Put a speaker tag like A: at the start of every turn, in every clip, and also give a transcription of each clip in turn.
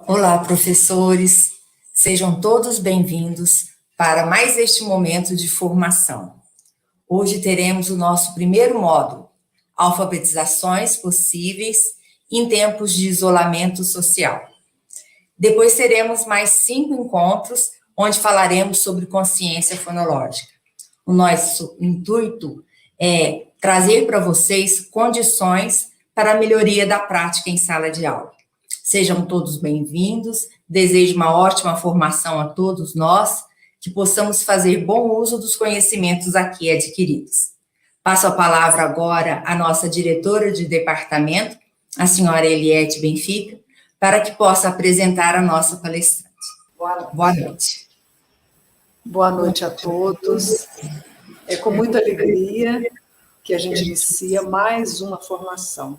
A: Olá, professores, sejam todos bem-vindos para mais este momento de formação. Hoje teremos o nosso primeiro módulo, Alfabetizações Possíveis em Tempos de Isolamento Social. Depois teremos mais 5 encontros, onde falaremos sobre consciência fonológica. O nosso intuito é trazer para vocês condições para a melhoria da prática em sala de aula. Sejam todos bem-vindos, desejo uma ótima formação a todos nós, que possamos fazer bom uso dos conhecimentos aqui adquiridos. Passo a palavra agora à nossa diretora de departamento, a senhora Eliette Benfica, para que possa apresentar a nossa palestrante. Boa noite.
B: Boa noite a todos. É com muita alegria que a gente inicia mais uma formação.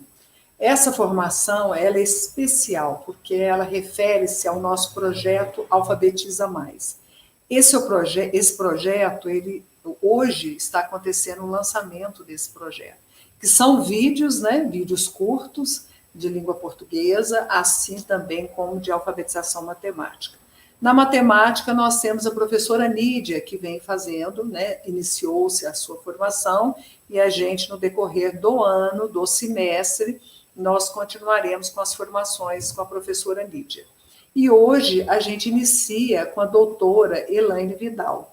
B: Essa formação ela é especial, porque ela refere-se ao nosso projeto Alfabetiza Mais. Esse projeto, hoje está acontecendo o lançamento desse projeto, que são vídeos, vídeos curtos de língua portuguesa, assim também como de alfabetização matemática. Na matemática, nós temos a professora Nídia, que vem fazendo, iniciou-se a sua formação, e a gente, no decorrer do ano, do semestre, nós continuaremos com as formações com a professora Nídia. E hoje a gente inicia com a doutora Elaine Vidal.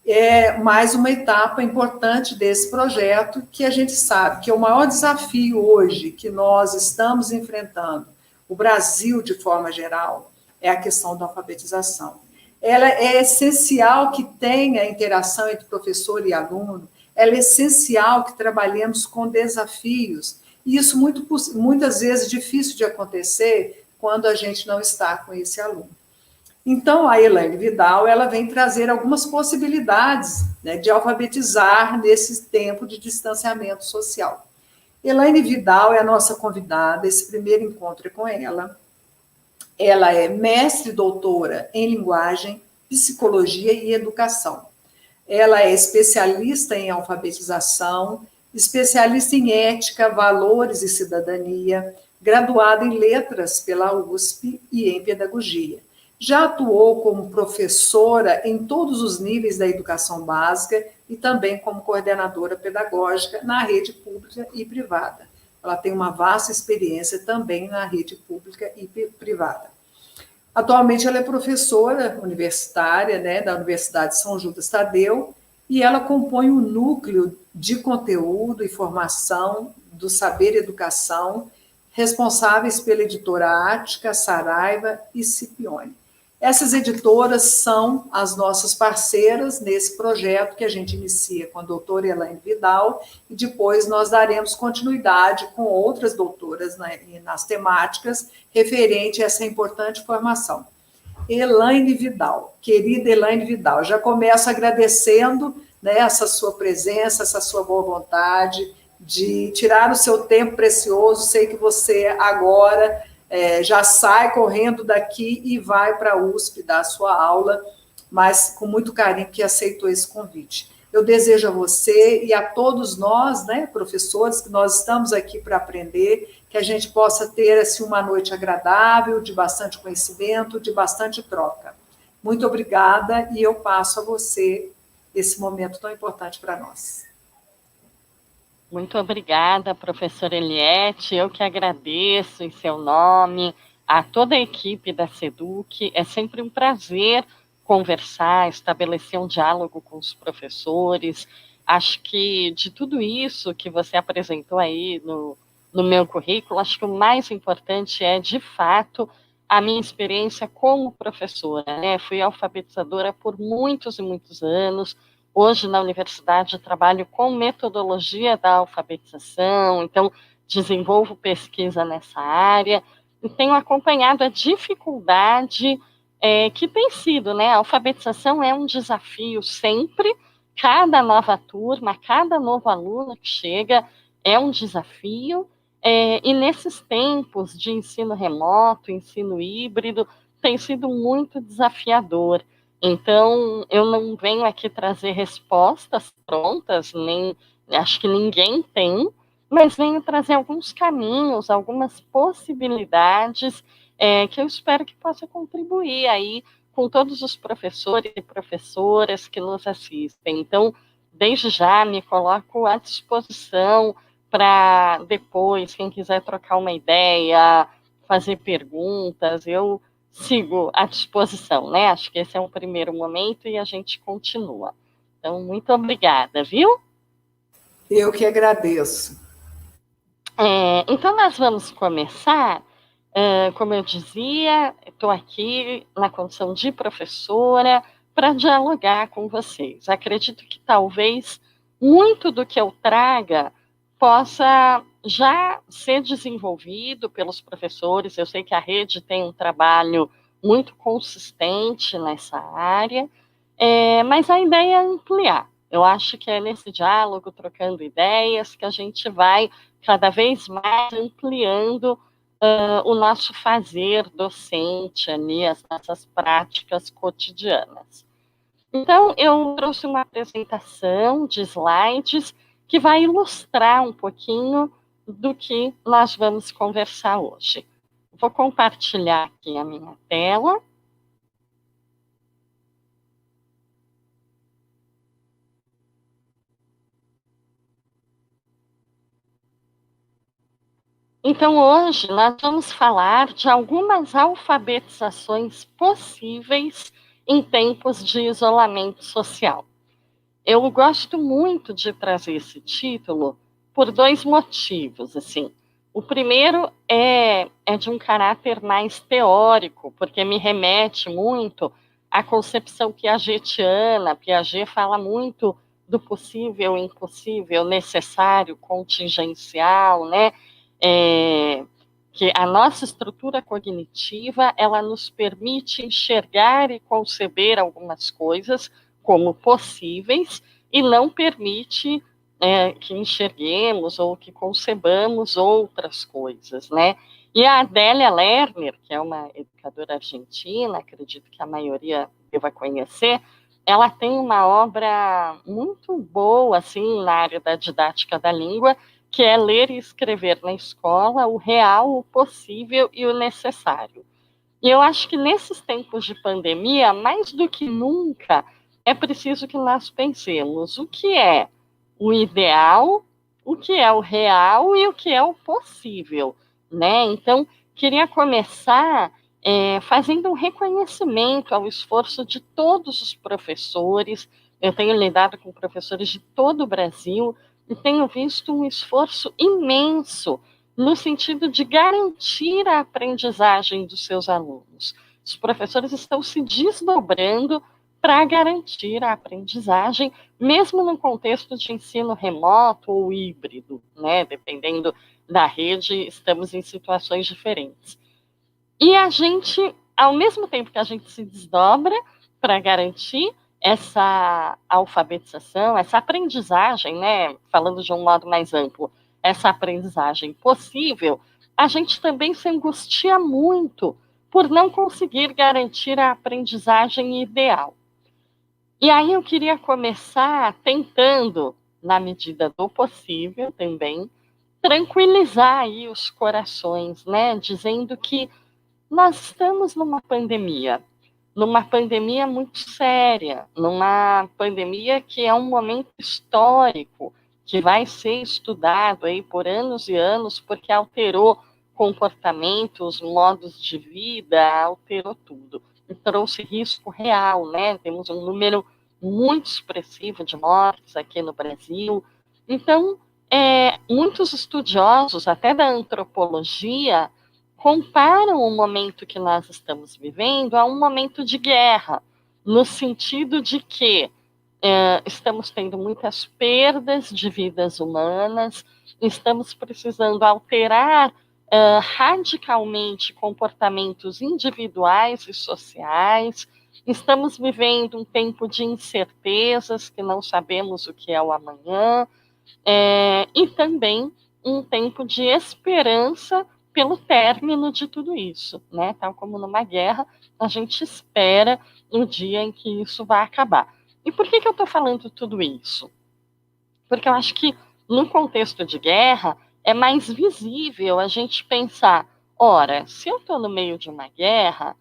B: É mais uma etapa importante desse projeto, que a gente sabe que é o maior desafio hoje que nós estamos enfrentando, o Brasil de forma geral, é a questão da alfabetização. Ela é essencial que tenha interação entre professor e aluno, ela é essencial que trabalhemos com desafios, e isso muitas vezes é difícil de acontecer quando a gente não está com esse aluno. Então, a Elaine Vidal ela vem trazer algumas possibilidades de alfabetizar nesse tempo de distanciamento social. Elaine Vidal é a nossa convidada, esse primeiro encontro é com ela. Ela é mestre e doutora em linguagem, psicologia e educação. Ela é especialista em alfabetização, especialista em ética, valores e cidadania, graduada em letras pela USP e em pedagogia. Já atuou como professora em todos os níveis da educação básica e também como coordenadora pedagógica na rede pública e privada. Ela tem uma vasta experiência também na rede pública e privada. Atualmente ela é professora universitária da Universidade São Judas Tadeu, e ela compõe o núcleo de conteúdo e formação do Saber Educação, responsáveis pela editora Ática, Saraiva e Scipione. Essas editoras são as nossas parceiras nesse projeto que a gente inicia com a doutora Elaine Vidal, e depois nós daremos continuidade com outras doutoras nas temáticas referente a essa importante formação. Elaine Vidal, querida Elaine Vidal, já começo agradecendo essa sua presença, essa sua boa vontade de tirar o seu tempo precioso. Sei que você agora já sai correndo daqui e vai para a USP dar a sua aula, mas com muito carinho que aceitou esse convite. Eu desejo a você e a todos nós, professores, que nós estamos aqui para aprender, que a gente possa ter assim, uma noite agradável, de bastante conhecimento, de bastante troca. Muito obrigada, e eu passo a você esse momento tão importante para nós.
C: Muito obrigada, professora Eliette. Eu que agradeço em seu nome, a toda a equipe da SEDUC. É sempre um prazer conversar, estabelecer um diálogo com os professores. Acho que de tudo isso que você apresentou aí no meu currículo, acho que o mais importante é, de fato, a minha experiência como professora. Fui alfabetizadora por muitos e muitos anos. Hoje, na universidade, trabalho com metodologia da alfabetização, então desenvolvo pesquisa nessa área e tenho acompanhado a dificuldade que tem sido, a alfabetização é um desafio sempre, cada nova turma, cada novo aluno que chega é um desafio, e nesses tempos de ensino remoto, ensino híbrido, tem sido muito desafiador. Então, eu não venho aqui trazer respostas prontas, nem acho que ninguém tem, mas venho trazer alguns caminhos, algumas possibilidades que eu espero que possa contribuir aí com todos os professores e professoras que nos assistem. Então, desde já me coloco à disposição para depois, quem quiser trocar uma ideia, fazer perguntas, eu sigo à disposição, né? Acho que esse é um primeiro momento e a gente continua. Então, muito obrigada, viu?
B: Eu que agradeço.
C: Então, nós vamos começar. Como eu dizia, estou aqui na condição de professora para dialogar com vocês. Acredito que talvez muito do que eu traga possa já ser desenvolvido pelos professores. Eu sei que a rede tem um trabalho muito consistente nessa área, mas a ideia é ampliar. Eu acho que é nesse diálogo, trocando ideias, que a gente vai cada vez mais ampliando o nosso fazer docente ali, as nossas práticas cotidianas. Então, eu trouxe uma apresentação de slides que vai ilustrar um pouquinho do que nós vamos conversar hoje. Vou compartilhar aqui a minha tela. Então, hoje, nós vamos falar de algumas alfabetizações possíveis em tempos de isolamento social. Eu gosto muito de trazer esse título por dois motivos, assim. O primeiro é de um caráter mais teórico, porque me remete muito à concepção piagetiana. Piaget fala muito do possível, impossível, necessário, contingencial, né? Que a nossa estrutura cognitiva, ela nos permite enxergar e conceber algumas coisas como possíveis e não permite que enxerguemos ou que concebamos outras coisas, né? E a Adélia Lerner, que é uma educadora argentina, acredito que a maioria deva conhecer, ela tem uma obra muito boa, assim, na área da didática da língua, que é Ler e Escrever na Escola, o Real, o Possível e o Necessário. E eu acho que nesses tempos de pandemia, mais do que nunca, é preciso que nós pensemos o que é o ideal, o que é o real e o que é o possível, né? Então, queria começar fazendo um reconhecimento ao esforço de todos os professores. Eu tenho lidado com professores de todo o Brasil e tenho visto um esforço imenso no sentido de garantir a aprendizagem dos seus alunos. Os professores estão se desdobrando para garantir a aprendizagem, mesmo no contexto de ensino remoto ou híbrido, né? Dependendo da rede, estamos em situações diferentes. E a gente, ao mesmo tempo que a gente se desdobra para garantir essa alfabetização, essa aprendizagem, né? Falando de um modo mais amplo, essa aprendizagem possível, a gente também se angustia muito por não conseguir garantir a aprendizagem ideal. E aí eu queria começar tentando, na medida do possível também, tranquilizar aí os corações, né? Dizendo que nós estamos numa pandemia muito séria, numa pandemia que é um momento histórico, que vai ser estudado aí por anos e anos, porque alterou comportamentos, modos de vida, alterou tudo. E trouxe risco real, né? Temos um número muito expressivo de mortes aqui no Brasil. Então, muitos estudiosos, até da antropologia, comparam o momento que nós estamos vivendo a um momento de guerra, no sentido de que estamos tendo muitas perdas de vidas humanas, estamos precisando alterar radicalmente comportamentos individuais e sociais, estamos vivendo um tempo de incertezas, que não sabemos o que é o amanhã, e também um tempo de esperança pelo término de tudo isso, né? Tal como numa guerra, a gente espera um dia em que isso vai acabar. E por que eu estou falando tudo isso? Porque eu acho que, num contexto de guerra, é mais visível a gente pensar, Ora, se eu estou no meio de uma guerra,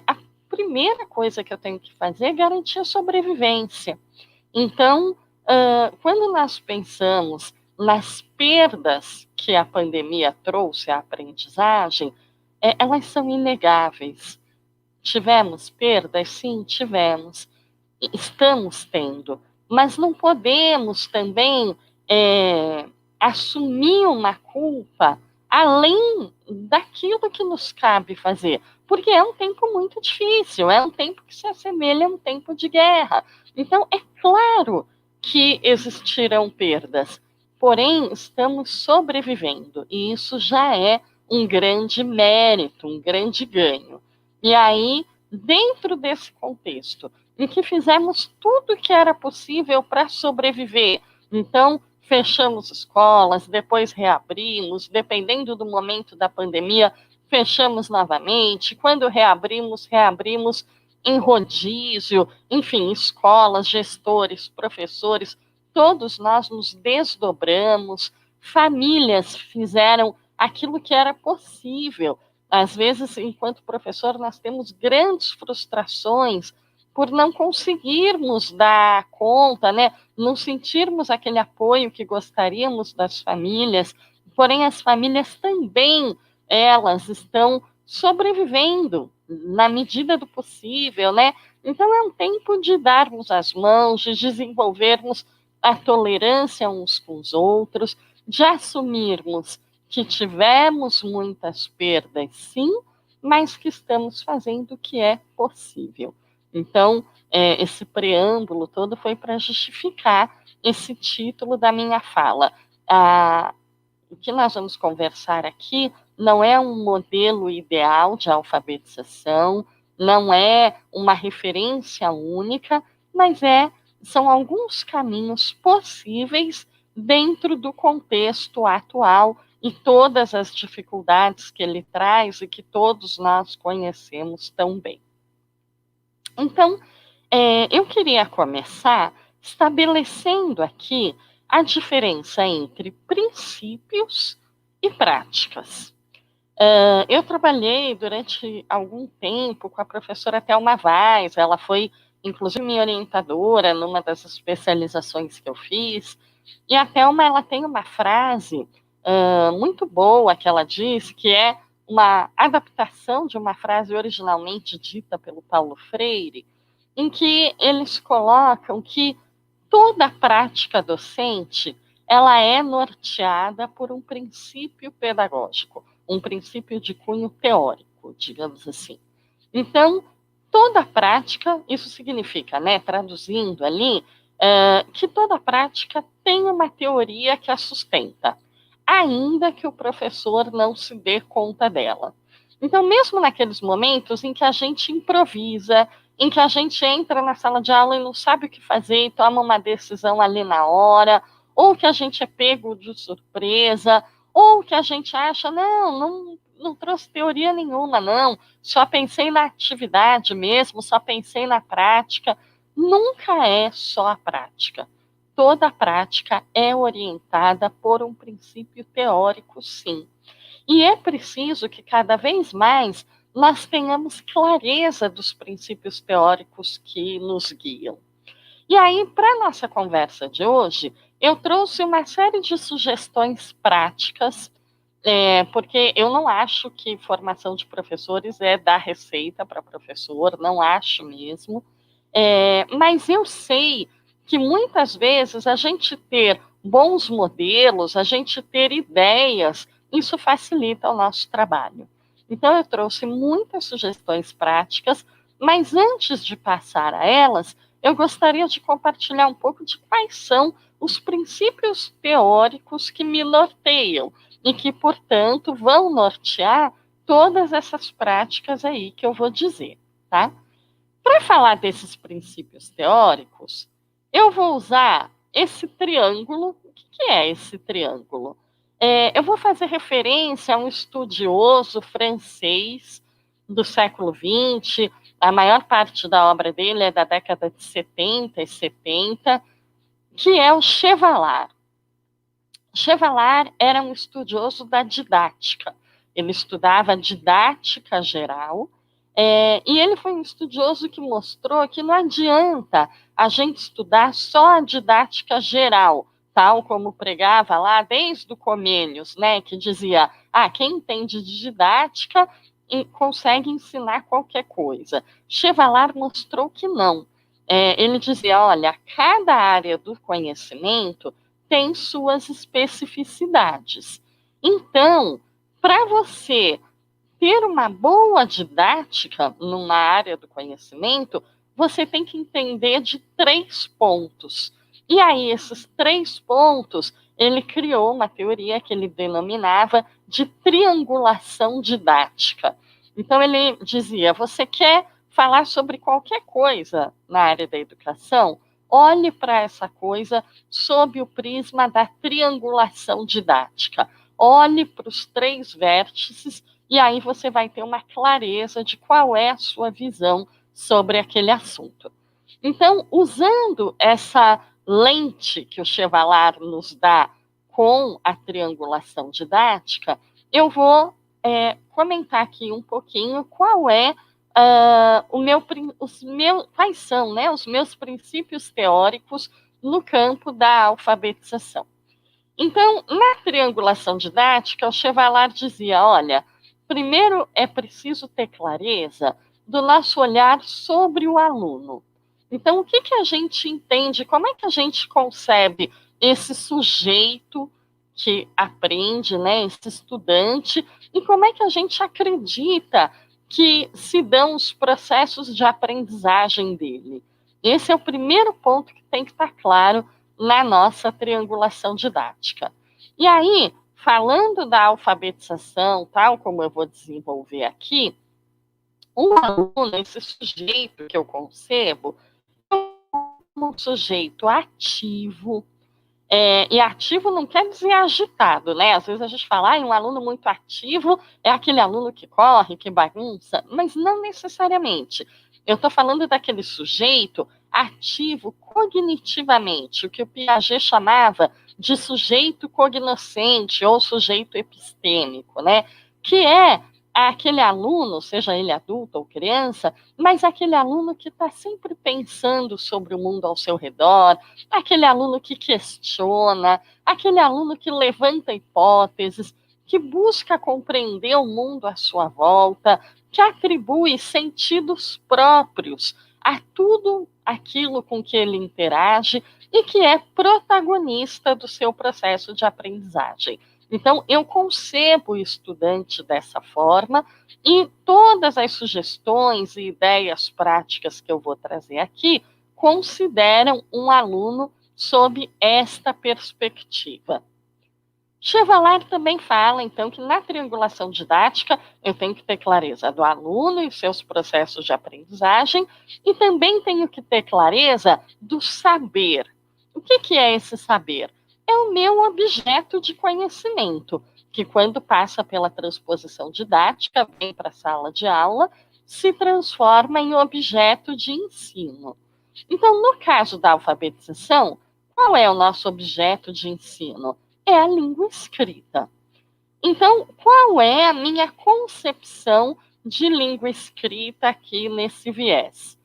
C: a primeira coisa que eu tenho que fazer é garantir a sobrevivência. Então, quando nós pensamos nas perdas que a pandemia trouxe à aprendizagem, elas são inegáveis. Tivemos perdas? Sim, tivemos. Estamos tendo. Mas não podemos também assumir uma culpa além daquilo que nos cabe fazer. Porque é um tempo muito difícil, é um tempo que se assemelha a um tempo de guerra. Então, é claro que existirão perdas, porém, estamos sobrevivendo, e isso já é um grande mérito, um grande ganho. E aí, dentro desse contexto, em que fizemos tudo o que era possível para sobreviver, então, fechamos escolas, depois reabrimos, dependendo do momento da pandemia, fechamos novamente, quando reabrimos em rodízio, enfim, escolas, gestores, professores, todos nós nos desdobramos, famílias fizeram aquilo que era possível. Às vezes, enquanto professor, nós temos grandes frustrações por não conseguirmos dar conta, né? Não sentirmos aquele apoio que gostaríamos das famílias, porém as famílias também, elas estão sobrevivendo na medida do possível, né? Então é um tempo de darmos as mãos, de desenvolvermos a tolerância uns com os outros, de assumirmos que tivemos muitas perdas, sim, mas que estamos fazendo o que é possível. Então, esse preâmbulo todo foi para justificar esse título da minha fala. O que nós vamos conversar aqui não é um modelo ideal de alfabetização, não é uma referência única, mas são alguns caminhos possíveis dentro do contexto atual e todas as dificuldades que ele traz e que todos nós conhecemos tão bem. Então, eu queria começar estabelecendo aqui a diferença entre princípios e práticas. Eu trabalhei durante algum tempo com a professora Thelma Vaz, ela foi, inclusive, minha orientadora numa das especializações que eu fiz, e a Thelma, ela tem uma frase muito boa que ela diz, que é uma adaptação de uma frase originalmente dita pelo Paulo Freire, em que eles colocam que toda prática docente ela é norteada por um princípio pedagógico, um princípio de cunho teórico, digamos assim. Então, toda prática, isso significa, né, traduzindo ali, que toda prática tem uma teoria que a sustenta, ainda que o professor não se dê conta dela. Então, mesmo naqueles momentos em que a gente improvisa, em que a gente entra na sala de aula e não sabe o que fazer e toma uma decisão ali na hora, ou que a gente é pego de surpresa, ou que a gente acha, não trouxe teoria nenhuma, não, só pensei na atividade mesmo, só pensei na prática. Nunca é só a prática. Toda a prática é orientada por um princípio teórico, sim. E é preciso que cada vez mais nós tenhamos clareza dos princípios teóricos que nos guiam. E aí, para a nossa conversa de hoje, eu trouxe uma série de sugestões práticas, porque eu não acho que formação de professores é dar receita para professor, não acho mesmo, mas eu sei que muitas vezes a gente ter bons modelos, a gente ter ideias, isso facilita o nosso trabalho. Então, eu trouxe muitas sugestões práticas, mas antes de passar a elas, eu gostaria de compartilhar um pouco de quais são os princípios teóricos que me norteiam e que, portanto, vão nortear todas essas práticas aí que eu vou dizer, tá? Para falar desses princípios teóricos, eu vou usar esse triângulo. O que é esse triângulo? Eu vou fazer referência a um estudioso francês do século XX, a maior parte da obra dele é da década de 70 e 70, que é o Chevallard. Chevallard era um estudioso da didática. ele estudava didática geral, e ele foi um estudioso que mostrou que não adianta a gente estudar só a didática geral, tal como pregava lá desde o Comênios, né, que dizia, quem entende de didática consegue ensinar qualquer coisa. Chevallard mostrou que não. Ele dizia, olha, cada área do conhecimento tem suas especificidades. Então, para você ter uma boa didática numa área do conhecimento, você tem que entender de 3 pontos. E aí, esses 3 pontos, ele criou uma teoria que ele denominava de triangulação didática. Então, ele dizia, você quer falar sobre qualquer coisa na área da educação? Olhe para essa coisa sob o prisma da triangulação didática. Olhe para os 3 vértices e aí você vai ter uma clareza de qual é a sua visão sobre aquele assunto. Então, usando essa lente que o Chevallard nos dá com a triangulação didática, eu vou comentar aqui um pouquinho quais são, né, os meus princípios teóricos no campo da alfabetização. Então, na triangulação didática, o Chevallard dizia, olha, primeiro é preciso ter clareza do nosso olhar sobre o aluno. Então, o que a gente entende, como é que a gente concebe esse sujeito que aprende, né, esse estudante, e como é que a gente acredita que se dão os processos de aprendizagem dele. Esse é o primeiro ponto que tem que estar claro na nossa triangulação didática. E aí, falando da alfabetização, tal como eu vou desenvolver aqui, um aluno, esse sujeito que eu concebo, é um sujeito ativo, e ativo não quer dizer agitado, né? Às vezes a gente fala, um aluno muito ativo é aquele aluno que corre, que bagunça, mas não necessariamente. Eu estou falando daquele sujeito ativo cognitivamente, o que o Piaget chamava de sujeito cognoscente ou sujeito epistêmico, né? Que é aquele aluno, seja ele adulto ou criança, mas aquele aluno que está sempre pensando sobre o mundo ao seu redor, aquele aluno que questiona, aquele aluno que levanta hipóteses, que busca compreender o mundo à sua volta, que atribui sentidos próprios a tudo aquilo com que ele interage e que é protagonista do seu processo de aprendizagem. Então, eu concebo o estudante dessa forma e todas as sugestões e ideias práticas que eu vou trazer aqui consideram um aluno sob esta perspectiva. Chevallard também fala, então, que na triangulação didática eu tenho que ter clareza do aluno e seus processos de aprendizagem e também tenho que ter clareza do saber. O que é esse saber? É o meu objeto de conhecimento, que quando passa pela transposição didática, vem para a sala de aula, se transforma em objeto de ensino. Então, no caso da alfabetização, qual é o nosso objeto de ensino? É a língua escrita. Então, qual é a minha concepção de língua escrita aqui nesse viés?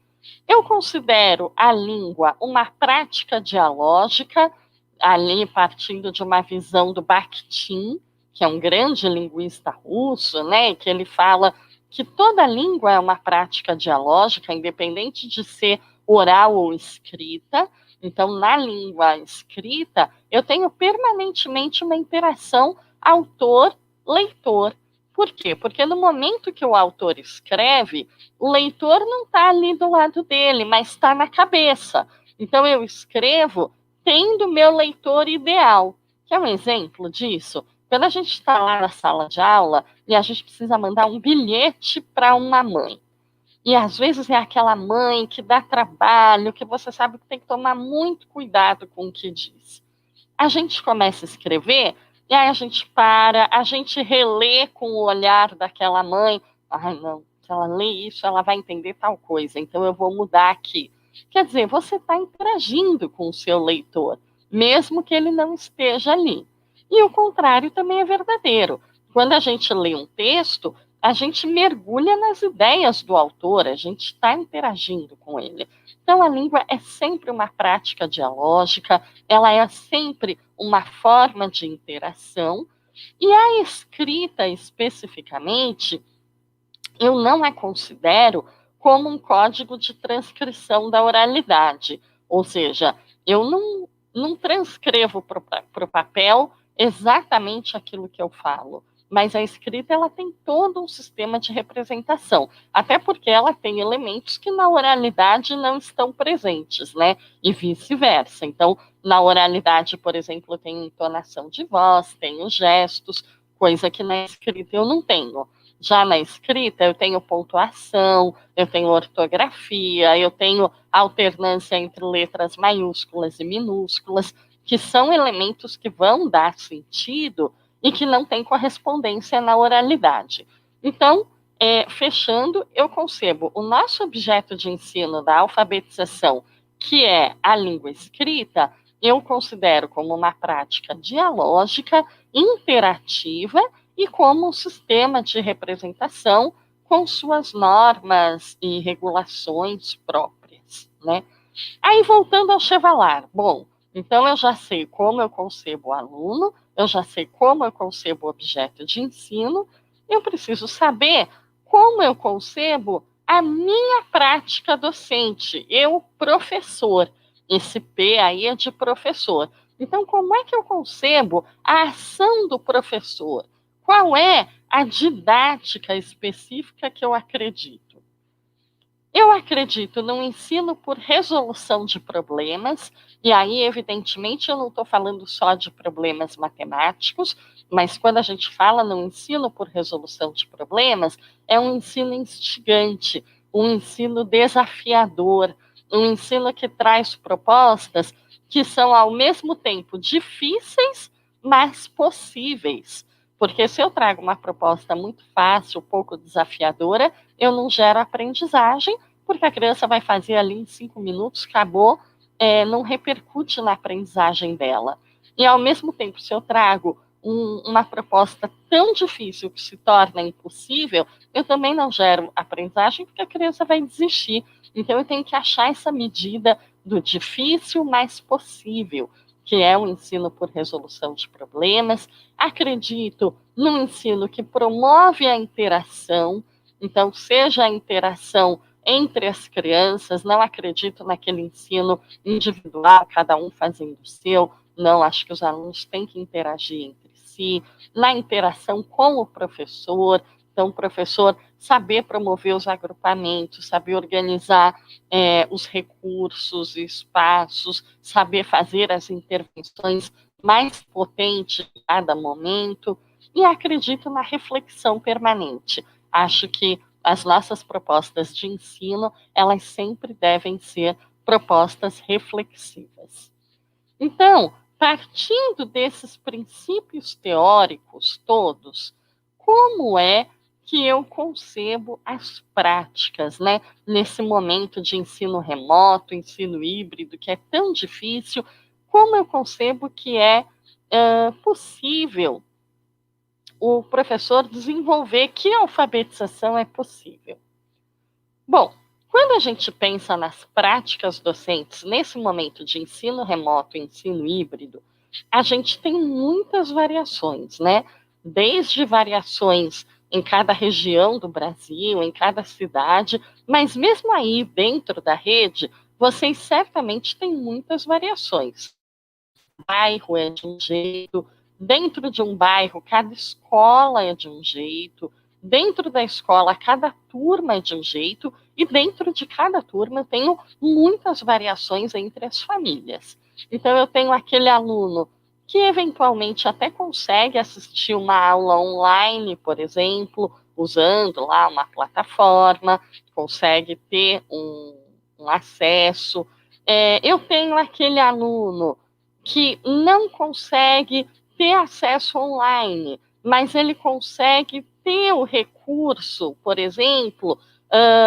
C: Eu considero a língua uma prática dialógica, ali partindo de uma visão do Bakhtin, que é um grande linguista russo, né, que ele fala que toda língua é uma prática dialógica, independente de ser oral ou escrita. Então, na língua escrita, eu tenho permanentemente uma interação autor-leitor. Por quê? Porque no momento que o autor escreve, o leitor não está ali do lado dele, mas está na cabeça. Então, eu escrevo tendo meu leitor ideal. Quer um exemplo disso? Quando a gente está lá na sala de aula e a gente precisa mandar um bilhete para uma mãe. E às vezes é aquela mãe que dá trabalho, que você sabe que tem que tomar muito cuidado com o que diz. A gente começa a escrever, e aí a gente para, a gente relê com o olhar daquela mãe. Não, se ela lê isso, ela vai entender tal coisa, então eu vou mudar aqui. Quer dizer, você está interagindo com o seu leitor, mesmo que ele não esteja ali. E o contrário também é verdadeiro. Quando a gente lê um texto, a gente mergulha nas ideias do autor, a gente está interagindo com ele. Então, a língua é sempre uma prática dialógica, ela é sempre uma forma de interação, e a escrita, especificamente, eu não a considero como um código de transcrição da oralidade, ou seja, eu não transcrevo para o papel exatamente aquilo que eu falo, mas a escrita ela tem todo um sistema de representação, até porque ela tem elementos que na oralidade não estão presentes, né? E vice-versa. Então, na oralidade, por exemplo, tem entonação de voz, tenho gestos, coisa que na escrita eu não tenho. Já na escrita, eu tenho pontuação, eu tenho ortografia, eu tenho alternância entre letras maiúsculas e minúsculas, que são elementos que vão dar sentido e que não têm correspondência na oralidade. Então, fechando, eu concebo o nosso objeto de ensino da alfabetização, que é a língua escrita, eu considero como uma prática dialógica, interativa, e como um sistema de representação com suas normas e regulações próprias, né? Aí, voltando ao Chevalar, bom, então eu já sei como eu concebo o aluno, eu já sei como eu concebo o objeto de ensino, eu preciso saber como eu concebo a minha prática docente, eu, professor. Esse P aí é de professor. Então, como é que eu concebo a ação do professor? Qual é a didática específica que eu acredito? Eu acredito no ensino por resolução de problemas, e aí, evidentemente, eu não estou falando só de problemas matemáticos, mas quando a gente fala no ensino por resolução de problemas, é um ensino instigante, um ensino desafiador, um ensino que traz propostas que são, ao mesmo tempo, difíceis, mas possíveis. Porque se eu trago uma proposta muito fácil, pouco desafiadora, eu não gero aprendizagem, porque a criança vai fazer ali em 5 minutos, acabou, não repercute na aprendizagem dela. E, ao mesmo tempo, se eu trago uma proposta tão difícil que se torna impossível, eu também não gero aprendizagem, porque a criança vai desistir. Então, eu tenho que achar essa medida do difícil, mas possível, que é o ensino por resolução de problemas. Acredito num ensino que promove a interação, então, seja a interação entre as crianças, não acredito naquele ensino individual, cada um fazendo o seu, não, acho que os alunos têm que interagir entre si, na interação com o professor, então o professor saber promover os agrupamentos, saber organizar os recursos e espaços, saber fazer as intervenções mais potentes em cada momento, e acredito na reflexão permanente. Acho que as nossas propostas de ensino, elas sempre devem ser propostas reflexivas. Então, partindo desses princípios teóricos todos, como é que eu concebo as práticas, né? Nesse momento de ensino remoto, ensino híbrido, que é tão difícil, como eu concebo que é possível o professor desenvolver que a alfabetização é possível? Bom, quando a gente pensa nas práticas docentes nesse momento de ensino remoto e ensino híbrido, a gente tem muitas variações, né? Desde variações em cada região do Brasil, em cada cidade, mas mesmo aí, dentro da rede, vocês certamente têm muitas variações. O bairro é de um jeito, dentro de um bairro, cada escola é de um jeito, dentro da escola, cada turma é de um jeito, e dentro de cada turma eu tenho muitas variações entre as famílias. Então, eu tenho aquele aluno que eventualmente até consegue assistir uma aula online, por exemplo, usando lá uma plataforma, consegue ter um acesso. Eu tenho aquele aluno que não consegue ter acesso online, mas ele consegue ter o recurso, por exemplo,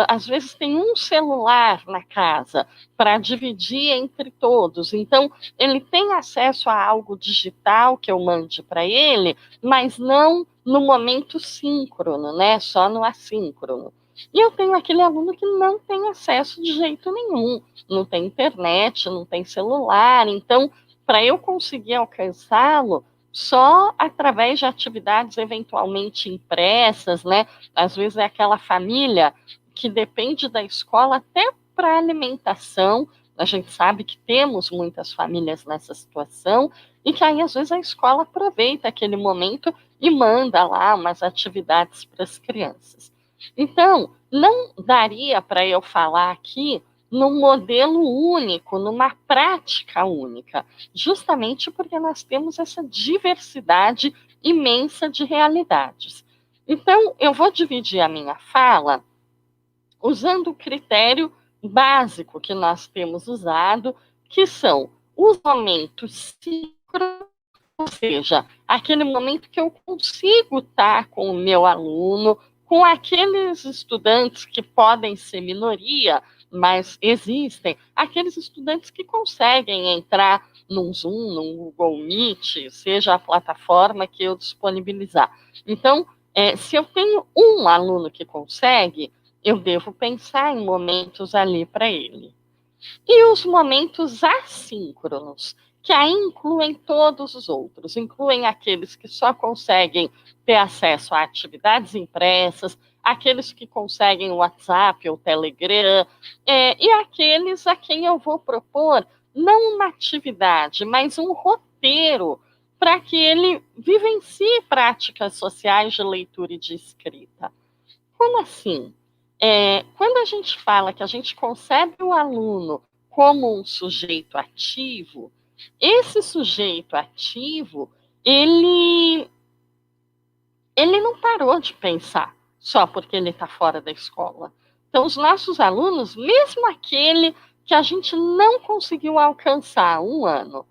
C: às vezes tem um celular na casa para dividir entre todos. Então, ele tem acesso a algo digital que eu mande para ele, mas não no momento síncrono, né? Só no assíncrono. E eu tenho aquele aluno que não tem acesso de jeito nenhum, não tem internet, não tem celular. Então, para eu conseguir alcançá-lo, só através de atividades eventualmente impressas, né? Às vezes é aquela família que depende da escola até para alimentação. A gente sabe que temos muitas famílias nessa situação, e que aí, às vezes, a escola aproveita aquele momento e manda lá umas atividades para as crianças. Então, não daria para eu falar aqui num modelo único, numa prática única, justamente porque nós temos essa diversidade imensa de realidades. Então, eu vou dividir a minha fala usando o critério básico que nós temos usado, que são os momentos síncronos, ou seja, aquele momento que eu consigo estar com o meu aluno, com aqueles estudantes que podem ser minoria, mas existem, aqueles estudantes que conseguem entrar num Zoom, num Google Meet, seja a plataforma que eu disponibilizar. Então, se eu tenho um aluno que consegue, eu devo pensar em momentos ali para ele. E os momentos assíncronos, que aí incluem todos os outros, incluem aqueles que só conseguem ter acesso a atividades impressas, aqueles que conseguem o WhatsApp ou Telegram, e aqueles a quem eu vou propor não uma atividade, mas um roteiro para que ele vivencie práticas sociais de leitura e de escrita. Como assim? Quando a gente fala que a gente concebe o aluno como um sujeito ativo, esse sujeito ativo, ele não parou de pensar só porque ele está fora da escola. Então, os nossos alunos, mesmo aquele que a gente não conseguiu alcançar um ano,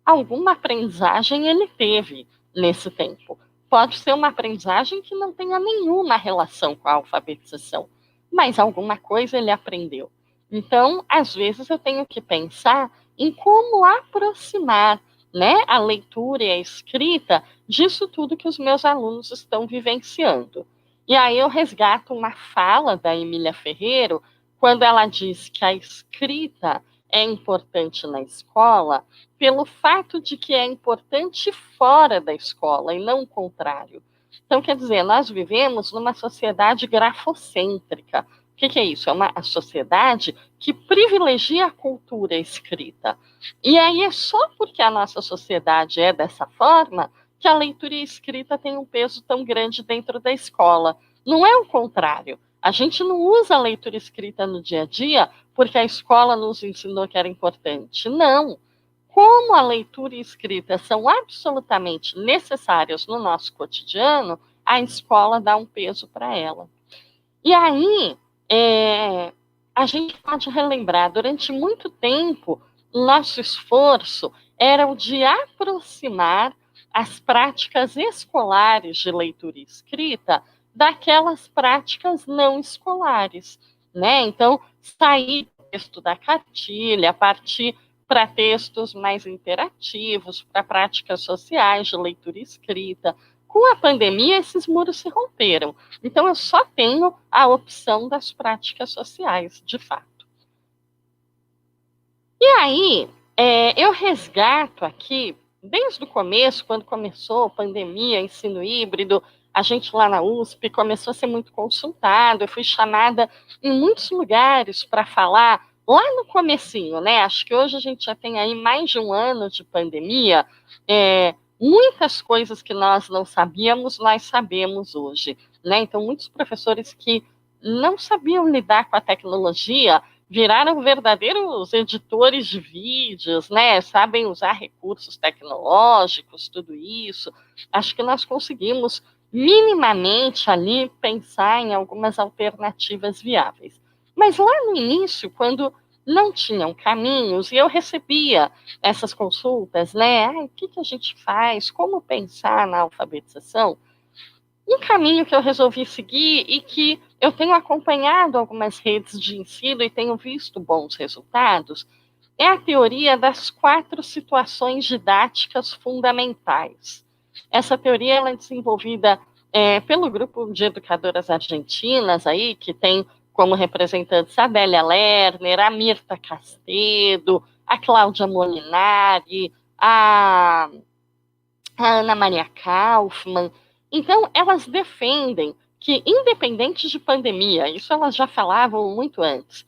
C: alguma aprendizagem ele teve nesse tempo. Pode ser uma aprendizagem que não tenha nenhuma relação com a alfabetização, mas alguma coisa ele aprendeu. Então, às vezes, eu tenho que pensar em como aproximar, né, a leitura e a escrita disso tudo que os meus alunos estão vivenciando. E aí eu resgato uma fala da Emília Ferreiro, quando ela diz que a escrita é importante na escola, pelo fato de que é importante fora da escola e não o contrário. Então, quer dizer, nós vivemos numa sociedade grafocêntrica. O que é isso? É uma sociedade que privilegia a cultura escrita. E aí é só porque a nossa sociedade é dessa forma que a leitura e a escrita tem um peso tão grande dentro da escola. Não é o contrário. A gente não usa a leitura escrita no dia a dia porque a escola nos ensinou que era importante. Não. Como a leitura e a escrita são absolutamente necessárias no nosso cotidiano, a escola dá um peso para ela. E aí, a gente pode relembrar, durante muito tempo, o nosso esforço era o de aproximar as práticas escolares de leitura e escrita daquelas práticas não escolares, né? Então, sair do texto da cartilha, partir para textos mais interativos, para práticas sociais de leitura e escrita. Com a pandemia, esses muros se romperam. Então, eu só tenho a opção das práticas sociais, de fato. E aí, eu resgato aqui, desde o começo, quando começou a pandemia, ensino híbrido, a gente lá na USP começou a ser muito consultado, eu fui chamada em muitos lugares para falar, lá no comecinho, né? Acho que hoje a gente já tem aí mais de um ano de pandemia, muitas coisas que nós não sabíamos, nós sabemos hoje, né? Então, muitos professores que não sabiam lidar com a tecnologia viraram verdadeiros editores de vídeos, né? Sabem usar recursos tecnológicos, tudo isso. Acho que nós conseguimos minimamente ali pensar em algumas alternativas viáveis. Mas lá no início, quando não tinham caminhos, e eu recebia essas consultas, né? O que a gente faz? Como pensar na alfabetização? Um caminho que eu resolvi seguir e que eu tenho acompanhado algumas redes de ensino e tenho visto bons resultados é a teoria das 4 situações didáticas fundamentais. Essa teoria ela é desenvolvida pelo grupo de educadoras argentinas aí, que tem como representantes a Adélia Lerner, a Mirta Castedo, a Cláudia Molinari, a Ana Maria Kaufmann. Então, elas defendem que, independente de pandemia, isso elas já falavam muito antes,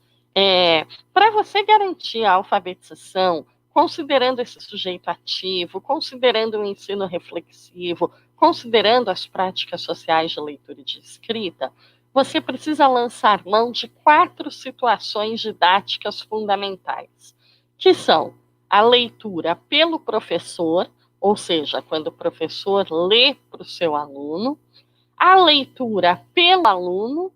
C: para você garantir a alfabetização, considerando esse sujeito ativo, considerando o ensino reflexivo, considerando as práticas sociais de leitura e de escrita, você precisa lançar mão de 4 situações didáticas fundamentais, que são a leitura pelo professor, ou seja, quando o professor lê para o seu aluno, a leitura pelo aluno,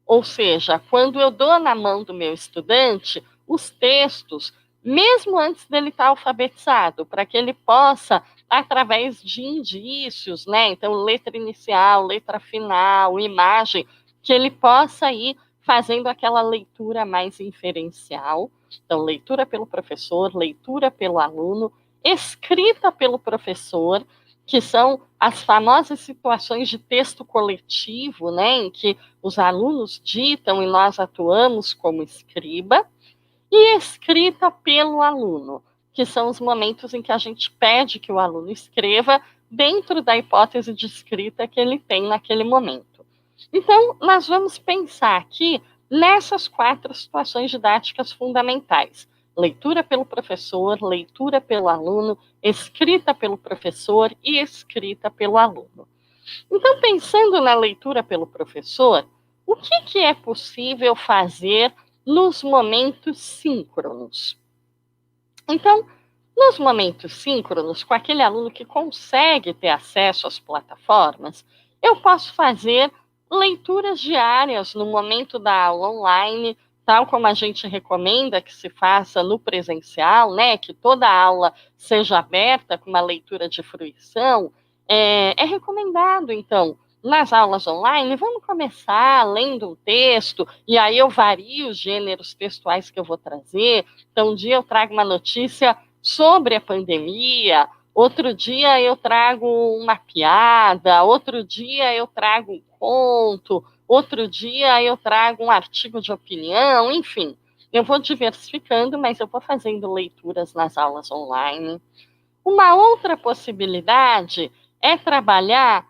C: ou seja, quando eu dou na mão do meu estudante os textos, mesmo antes dele estar alfabetizado, para que ele possa, através de indícios, né? Então, letra inicial, letra final, imagem, que ele possa ir fazendo aquela leitura mais inferencial. Então, leitura pelo professor, leitura pelo aluno, escrita pelo professor, que são as famosas situações de texto coletivo, né, em que os alunos ditam e nós atuamos como escriba, e escrita pelo aluno, que são os momentos em que a gente pede que o aluno escreva dentro da hipótese de escrita que ele tem naquele momento. Então, nós vamos pensar aqui nessas 4 situações didáticas fundamentais: leitura pelo professor, leitura pelo aluno, escrita pelo professor e escrita pelo aluno. Então, pensando na leitura pelo professor, o que é possível fazer nos momentos síncronos? Então, nos momentos síncronos, com aquele aluno que consegue ter acesso às plataformas, eu posso fazer leituras diárias no momento da aula online, tal como a gente recomenda que se faça no presencial, né? Que toda aula seja aberta com uma leitura de fruição. É recomendado, então, nas aulas online, vamos começar lendo um texto, e aí eu vario os gêneros textuais que eu vou trazer. Então, um dia eu trago uma notícia sobre a pandemia, outro dia eu trago uma piada, outro dia eu trago um conto, outro dia eu trago um artigo de opinião, enfim. Eu vou diversificando, mas eu vou fazendo leituras nas aulas online. Uma outra possibilidade é trabalhar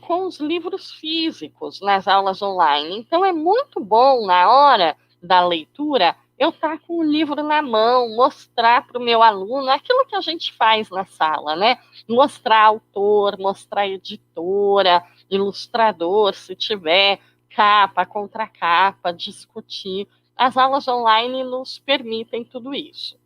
C: com os livros físicos nas aulas online. Então, é muito bom, na hora da leitura, eu estar com o livro na mão, mostrar para o meu aluno aquilo que a gente faz na sala, né? Mostrar autor, mostrar editora, ilustrador, se tiver, capa, contracapa, discutir. As aulas online nos permitem tudo isso.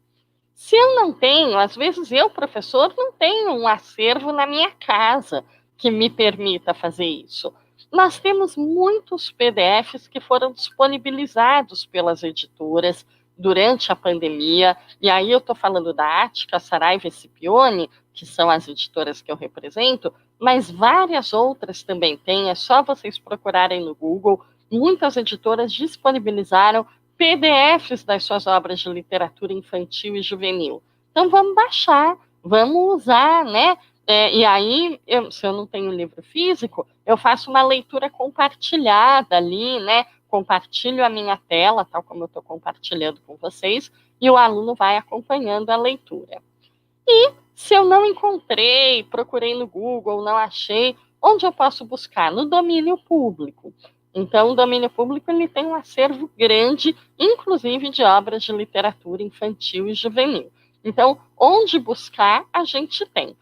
C: Se eu não tenho, às vezes eu, professor, não tenho um acervo na minha casa que me permita fazer isso. Nós temos muitos PDFs que foram disponibilizados pelas editoras durante a pandemia, e aí eu estou falando da Ática, Saraiva e Scipione, que são as editoras que eu represento, mas várias outras também têm, é só vocês procurarem no Google. Muitas editoras disponibilizaram PDFs das suas obras de literatura infantil e juvenil. Então, vamos baixar, vamos usar, né? E aí, se eu não tenho livro físico, eu faço uma leitura compartilhada ali, né? Compartilho a minha tela, tal como eu estou compartilhando com vocês, e o aluno vai acompanhando a leitura. E se eu não encontrei, procurei no Google, não achei, onde eu posso buscar? No domínio público. Então, o domínio público ele tem um acervo grande, inclusive de obras de literatura infantil e juvenil. Então, onde buscar, a gente tem.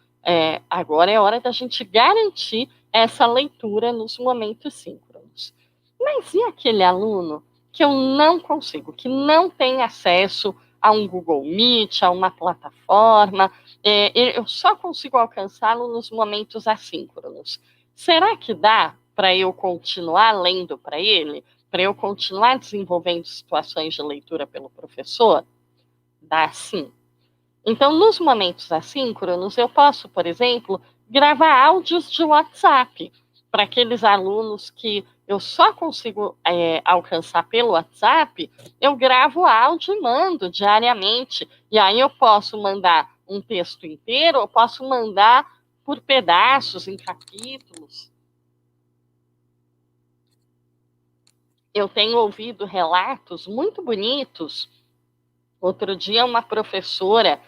C: Agora é hora da gente garantir essa leitura nos momentos síncronos. Mas e aquele aluno que eu não consigo, que não tem acesso a um Google Meet, a uma plataforma, eu só consigo alcançá-lo nos momentos assíncronos? Será que dá para eu continuar lendo para ele? Para eu continuar desenvolvendo situações de leitura pelo professor? Dá sim. Então, nos momentos assíncronos, eu posso, por exemplo, gravar áudios de WhatsApp. para aqueles alunos que eu só consigo alcançar pelo WhatsApp, eu gravo áudio e mando diariamente. E aí eu posso mandar um texto inteiro, eu posso mandar por pedaços, em capítulos. Eu tenho ouvido relatos muito bonitos. Outro dia, uma professora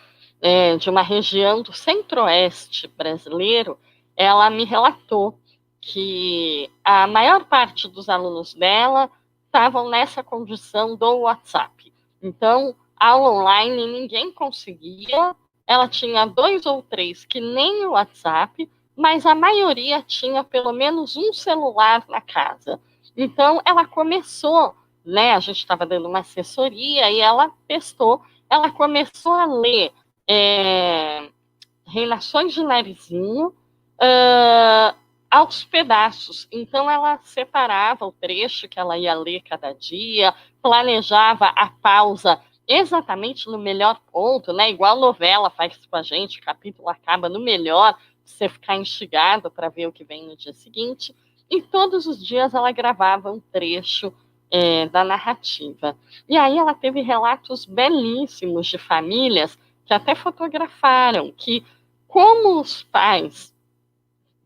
C: de uma região do centro-oeste brasileiro, ela me relatou que a maior parte dos alunos dela estavam nessa condição do WhatsApp. Então, aula online ninguém conseguia, ela tinha 2 ou 3 que nem o WhatsApp, mas a maioria tinha pelo menos um celular na casa. Então, ela começou, né? A gente estava dando uma assessoria e ela testou, ela começou a ler Reinações de Narizinho aos pedaços. Então, ela separava o trecho que ela ia ler cada dia, planejava a pausa exatamente no melhor ponto, né? Igual novela faz com a gente, o capítulo acaba no melhor, você ficar instigado para ver o que vem no dia seguinte. E todos os dias ela gravava um trecho da narrativa. E aí ela teve relatos belíssimos de famílias que até fotografaram que, como os pais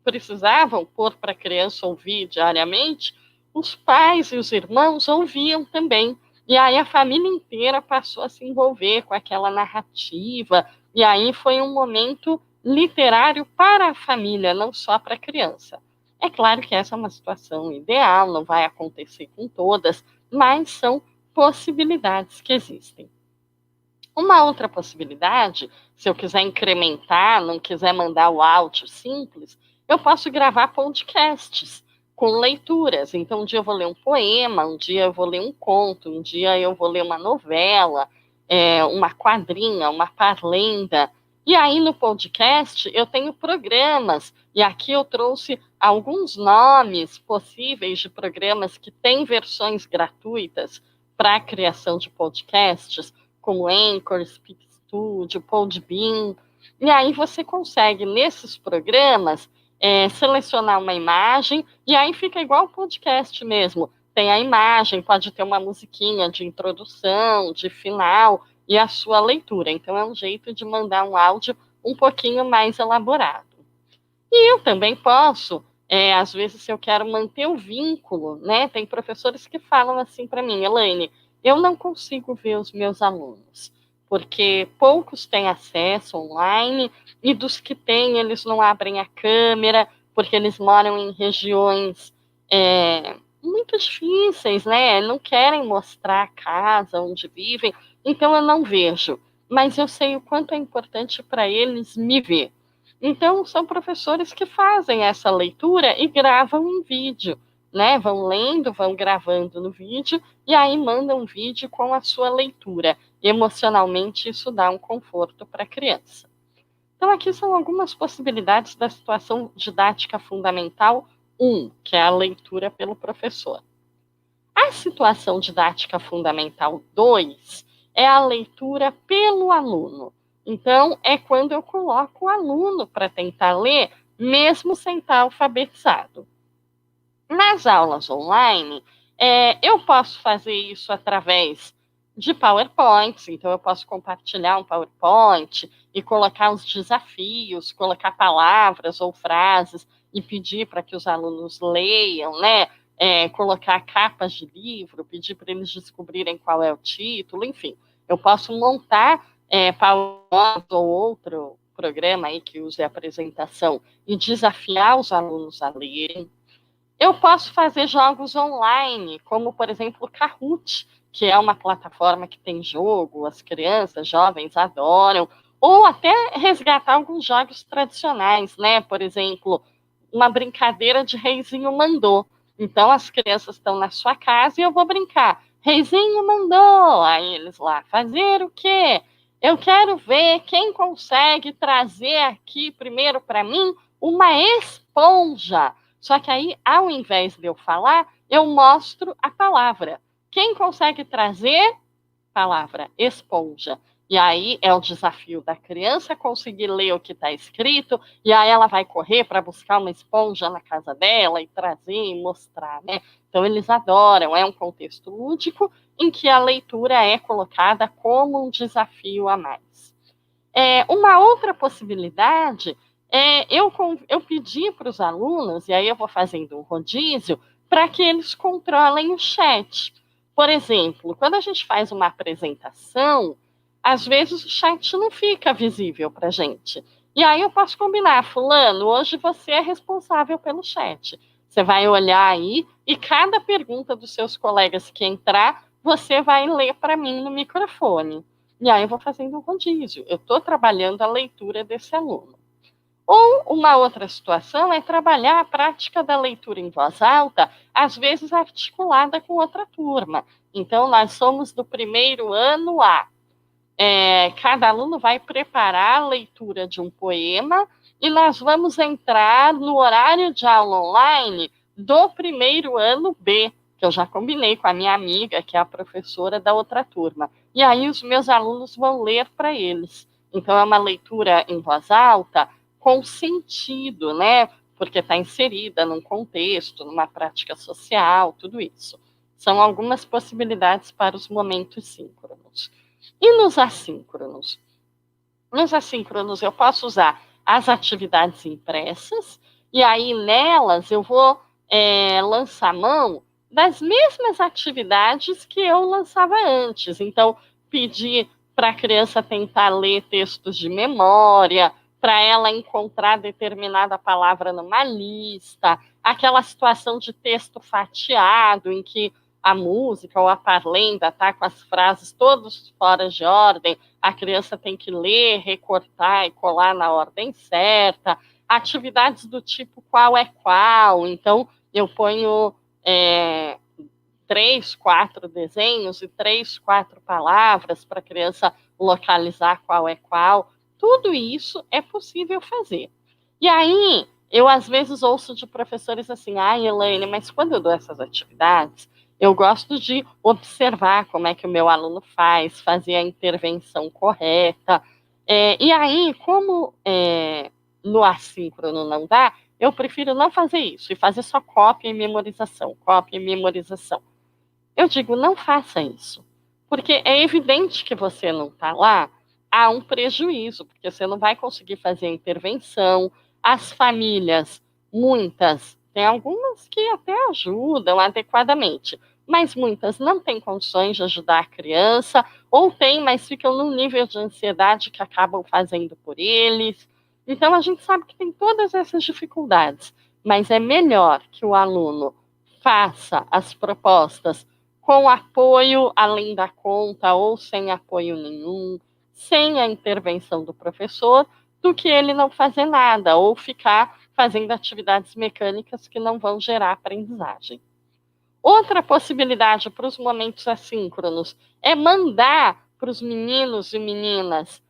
C: precisavam pôr para a criança ouvir diariamente, os pais e os irmãos ouviam também. E aí a família inteira passou a se envolver com aquela narrativa. E aí foi um momento literário para a família, não só para a criança. É claro que essa é uma situação ideal, não vai acontecer com todas, mas são possibilidades que existem. Uma outra possibilidade, se eu quiser incrementar, não quiser mandar o áudio simples, eu posso gravar podcasts com leituras. Então, um dia eu vou ler um poema, um dia eu vou ler um conto, um dia eu vou ler uma novela, uma quadrinha, uma parlenda. E aí, no podcast, eu tenho programas. E aqui eu trouxe alguns nomes possíveis de programas que têm versões gratuitas para a criação de podcasts, como Anchor, Speak Studio, Podbean. E aí você consegue, nesses programas, selecionar uma imagem, e aí fica igual o podcast mesmo. Tem a imagem, pode ter uma musiquinha de introdução, de final, e a sua leitura. Então, é um jeito de mandar um áudio um pouquinho mais elaborado. E eu também posso, às vezes, se eu quero manter o vínculo, né? Tem professores que falam assim para mim, Elaine, eu não consigo ver os meus alunos, porque poucos têm acesso online, e dos que têm, eles não abrem a câmera, porque eles moram em regiões muito difíceis, né? Não querem mostrar a casa onde vivem, então eu não vejo. Mas eu sei o quanto é importante para eles me ver. Então, são professores que fazem essa leitura e gravam em vídeo, né? Vão lendo, vão gravando no vídeo, e aí mandam um vídeo com a sua leitura. Emocionalmente, isso dá um conforto para a criança. Então, aqui são algumas possibilidades da situação didática fundamental 1, que é a leitura pelo professor. A situação didática fundamental 2 é a leitura pelo aluno. Então, é quando eu coloco o aluno para tentar ler, mesmo sem estar alfabetizado. Nas aulas online, eu posso fazer isso através de PowerPoints, então eu posso compartilhar um PowerPoint e colocar os desafios, colocar palavras ou frases e pedir para que os alunos leiam, né? Colocar capas de livro, pedir para eles descobrirem qual é o título, enfim. Eu posso montar PowerPoint ou outro programa aí que use a apresentação e desafiar os alunos a lerem. Eu posso fazer jogos online, como, por exemplo, o Kahoot, que é uma plataforma que tem jogo, as crianças, jovens adoram, ou até resgatar alguns jogos tradicionais, né? Por exemplo, uma brincadeira de Reizinho Mandou. Então, as crianças estão na sua casa e eu vou brincar. Reizinho mandou! Aí eles lá, fazer o quê? Eu quero ver quem consegue trazer aqui primeiro para mim uma esponja. Só que aí, ao invés de eu falar, eu mostro a palavra. Quem consegue trazer? Palavra, esponja. E aí é o desafio da criança conseguir ler o que está escrito, e aí ela vai correr para buscar uma esponja na casa dela e trazer e mostrar, né? Então eles adoram, é um contexto lúdico em que a leitura é colocada como um desafio a mais. Uma outra possibilidade eu pedi para os alunos, e aí eu vou fazendo um rodízio, para que eles controlem o chat. Por exemplo, quando a gente faz uma apresentação, às vezes o chat não fica visível para a gente. E aí eu posso combinar, fulano, hoje você é responsável pelo chat. Você vai olhar aí e cada pergunta dos seus colegas que entrar, você vai ler para mim no microfone. E aí eu vou fazendo um rodízio. Eu estou trabalhando a leitura desse aluno. Ou uma outra situação é trabalhar a prática da leitura em voz alta, às vezes articulada com outra turma. Então, nós somos do primeiro ano A. Cada aluno vai preparar a leitura de um poema e nós vamos entrar no horário de aula online do primeiro ano B, que eu já combinei com a minha amiga, que é a professora da outra turma. E aí os meus alunos vão ler para eles. Então, é uma leitura em voz alta com sentido, né? Porque está inserida num contexto, numa prática social, tudo isso. São algumas possibilidades para os momentos síncronos. E nos assíncronos? Nos assíncronos eu posso usar as atividades impressas, e aí nelas eu vou lançar mão das mesmas atividades que eu lançava antes. Então, pedir para a criança tentar ler textos de memória, para ela encontrar determinada palavra numa lista, aquela situação de texto fatiado, em que a música ou a parlenda está com as frases todas fora de ordem, a criança tem que ler, recortar e colar na ordem certa, atividades do tipo qual é qual, então eu ponho 3, 4 desenhos e 3, 4 palavras para a criança localizar qual é qual. Tudo isso é possível fazer. E aí, eu às vezes ouço de professores assim, Elaine, mas quando eu dou essas atividades, eu gosto de observar como é que o meu aluno faz, fazer a intervenção correta. E aí, como no assíncrono não dá, eu prefiro não fazer isso e fazer só cópia e memorização, cópia e memorização. Eu digo, não faça isso, porque é evidente que você não está lá, há um prejuízo, porque você não vai conseguir fazer a intervenção, as famílias, muitas, tem algumas que até ajudam adequadamente, mas muitas não têm condições de ajudar a criança, ou têm, mas ficam num nível de ansiedade que acabam fazendo por eles. Então, a gente sabe que tem todas essas dificuldades, mas é melhor que o aluno faça as propostas com apoio além da conta ou sem apoio nenhum, sem a intervenção do professor, do que ele não fazer nada ou ficar fazendo atividades mecânicas que não vão gerar aprendizagem. Outra possibilidade para os momentos assíncronos é mandar para os meninos e meninas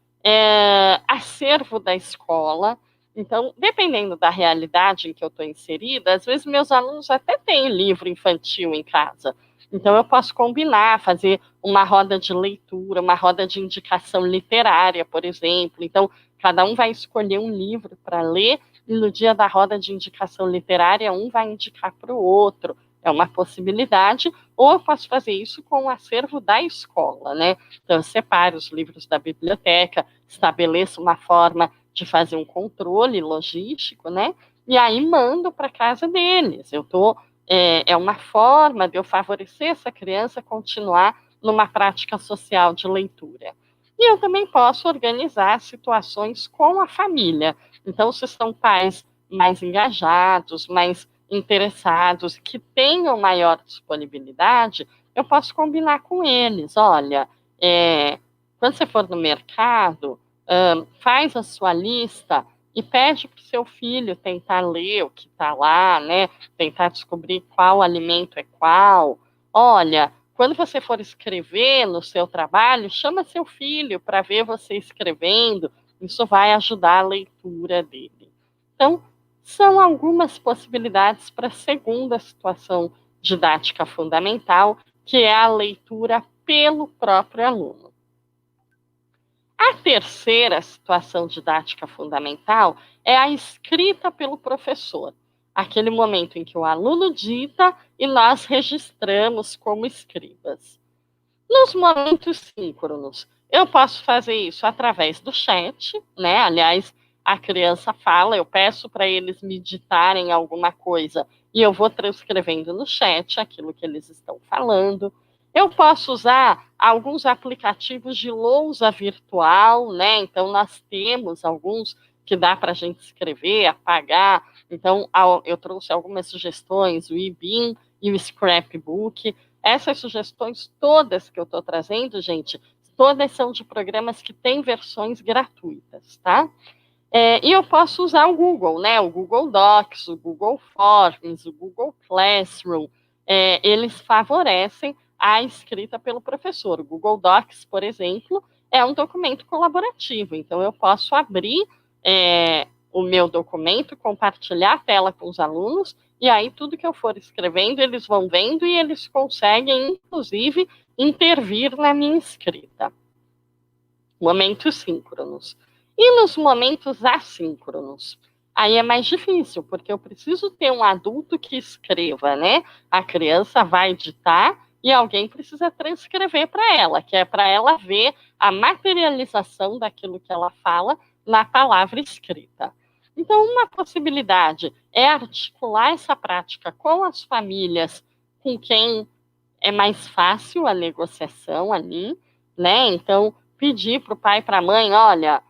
C: acervo da escola. Então, dependendo da realidade em que eu estou inserida, às vezes meus alunos até têm livro infantil em casa. Então, eu posso combinar, fazer uma roda de leitura, uma roda de indicação literária, por exemplo. Então, cada um vai escolher um livro para ler, e no dia da roda de indicação literária, um vai indicar para o outro. É uma possibilidade, ou eu posso fazer isso com o acervo da escola, né? Então, eu separo os livros da biblioteca, estabeleço uma forma de fazer um controle logístico, né? E aí mando para casa deles. É uma forma de eu favorecer essa criança continuar numa prática social de leitura. E eu também posso organizar situações com a família. Então, se são pais mais engajados, mais interessados, que tenham maior disponibilidade, eu posso combinar com eles. Olha, quando você for no mercado, faz a sua lista e pede para o seu filho tentar ler o que está lá, né? Tentar descobrir qual alimento é qual. Olha, quando você for escrever no seu trabalho, chama seu filho para ver você escrevendo. Isso vai ajudar a leitura dele. Então, são algumas possibilidades para a segunda situação didática fundamental, que é a leitura pelo próprio aluno. A terceira situação didática fundamental é a escrita pelo professor, aquele momento em que o aluno dita e nós registramos como escribas. Nos momentos síncronos, eu posso fazer isso através do chat, né? Aliás, a criança fala, eu peço para eles me ditarem alguma coisa e eu vou transcrevendo no chat aquilo que eles estão falando. Eu posso usar alguns aplicativos de lousa virtual, né? Então, nós temos alguns que dá para a gente escrever, apagar. Então, eu trouxe algumas sugestões, o eBeam e o Scrapbook. Essas sugestões todas que eu estou trazendo, gente, todas são de programas que têm versões gratuitas, tá? E eu posso usar o Google, né? O Google Docs, o Google Forms, o Google Classroom. Eles favorecem a escrita pelo professor. O Google Docs, por exemplo, é um documento colaborativo. Então, eu posso abrir o meu documento, compartilhar a tela com os alunos, e aí tudo que eu for escrevendo, eles vão vendo e eles conseguem, inclusive, intervir na minha escrita. Momentos síncronos. E nos momentos assíncronos? Aí é mais difícil, porque eu preciso ter um adulto que escreva, né? A criança vai ditar e alguém precisa transcrever para ela, que é para ela ver a materialização daquilo que ela fala na palavra escrita. Então, uma possibilidade é articular essa prática com as famílias com quem é mais fácil a negociação ali, né? Então, pedir para o pai e para a mãe, olha,